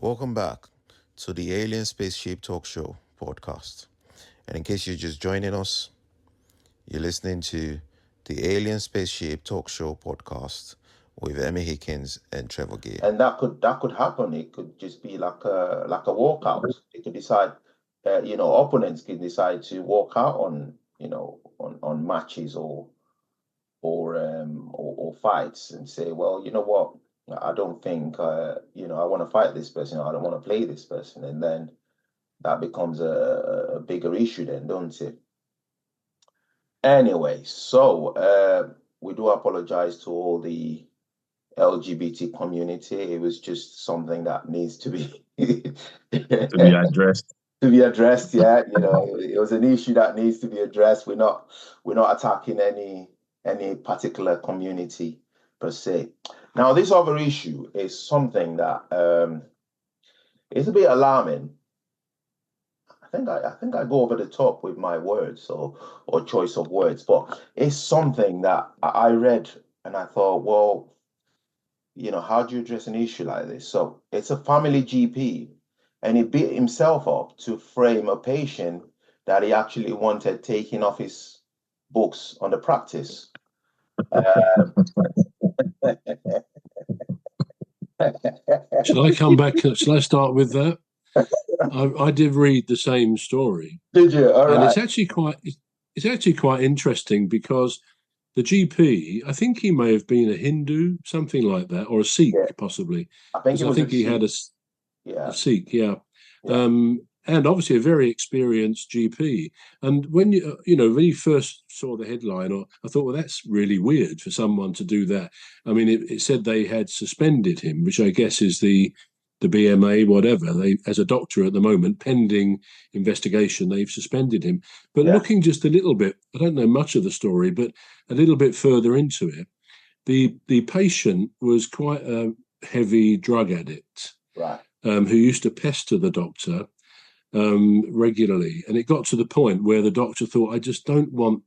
Welcome back to the Alien Spaceship Talk Show podcast. And in case you're just joining us, you're listening to the Alien Spaceship Talk Show podcast with Emmy, Hikins, and Trevor. And that could happen. It could just be like a walkout. They could decide, opponents can decide to walk out on matches or fights and say, well, you know what, I don't think I want to fight this person. I don't want to play this person, and then that becomes a bigger issue, then, don't it? Anyway, so we do apologize to all the LGBT community. It was just something that needs to be to be addressed. Yeah, it was an issue that needs to be addressed. We're not attacking any particular community per se. Now, this other issue is something that is a bit alarming. I think I go over the top with my words or choice of words, but it's something that I read and I thought, well, how do you address an issue like this? So it's a family GP, and he beat himself up to frame a patient that he actually wanted taking off his books on the practice. Shall I come back? Shall I start with that? I did read the same story. Did you? All right. And it's actually quite interesting because the GP, I think he may have been a Hindu, something like that, or a Sikh, possibly. I think he had a Sikh, yeah. And obviously a very experienced GP. And when you first saw the headline, I thought, well, that's really weird for someone to do that. I mean, it said they had suspended him, which I guess is the BMA, whatever. They, as a doctor at the moment, pending investigation, they've suspended him. But looking just a little bit, I don't know much of the story, but a little bit further into it, the patient was quite a heavy drug addict, right? Who used to pester the doctor regularly. And it got to the point where the doctor thought, I just don't want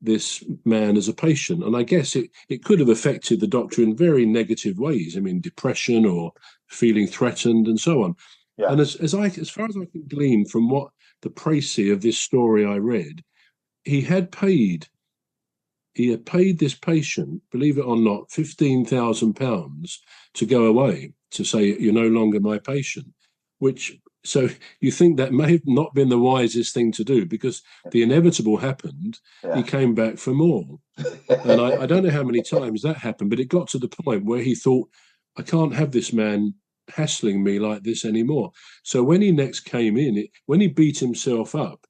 this man as a patient. And I guess it could have affected the doctor in very negative ways. I mean, depression or feeling threatened and so on. Yeah. And as far as I can glean from what the précis of this story I read, he had paid this patient, believe it or not, £15,000 to go away, to say, you're no longer my patient, so you think that may have not been the wisest thing to do, because the inevitable happened. Yeah. He came back for more. And I don't know how many times that happened, but it got to the point where he thought, I can't have this man hassling me like this anymore. So when he next came in, when he beat himself up,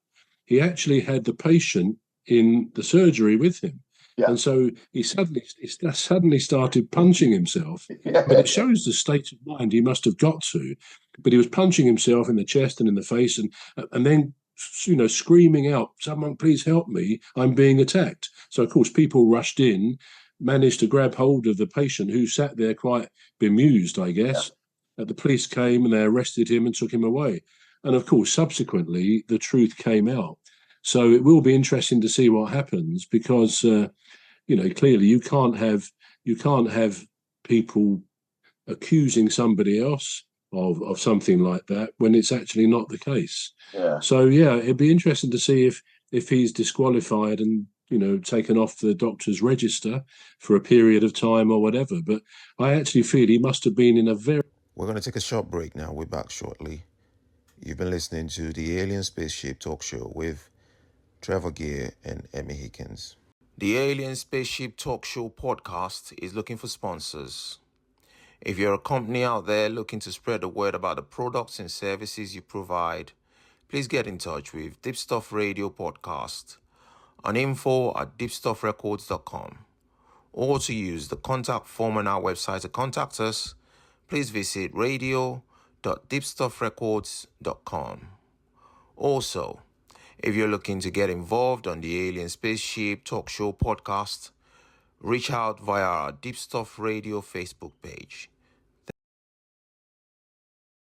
he actually had the patient in the surgery with him. Yeah. And so he suddenly started punching himself. Yeah. But it shows the state of mind he must have got to. But he was punching himself in the chest and in the face, and then screaming out, "Someone please help me, I'm being attacked." So of course people rushed in, managed to grab hold of the patient, who sat there quite bemused, I guess. Yeah. The police came and they arrested him and took him away. And of course subsequently the truth came out. So it will be interesting to see what happens, because clearly you can't have people accusing somebody else of something like that when it's actually not the case. Yeah. So it'd be interesting to see if he's disqualified and taken off the doctor's register for a period of time or whatever. But I actually feel he must have been in a very... We're going to take a short break now. We're back shortly. You've been listening to the Alien Spaceship Talk Show with Trevor and Emmy Hikins. The Alien Spaceship Talk Show podcast is looking for sponsors. If you're a company out there looking to spread the word about the products and services you provide, please get in touch with Deep Stuff Radio Podcast on info@deepstuffrecords.com, or to use the contact form on our website to contact us, please visit radio.deepstuffrecords.com. Also, if you're looking to get involved on the Alien Spaceship Talk Show podcast, reach out via our Deep Stuff Radio Facebook page.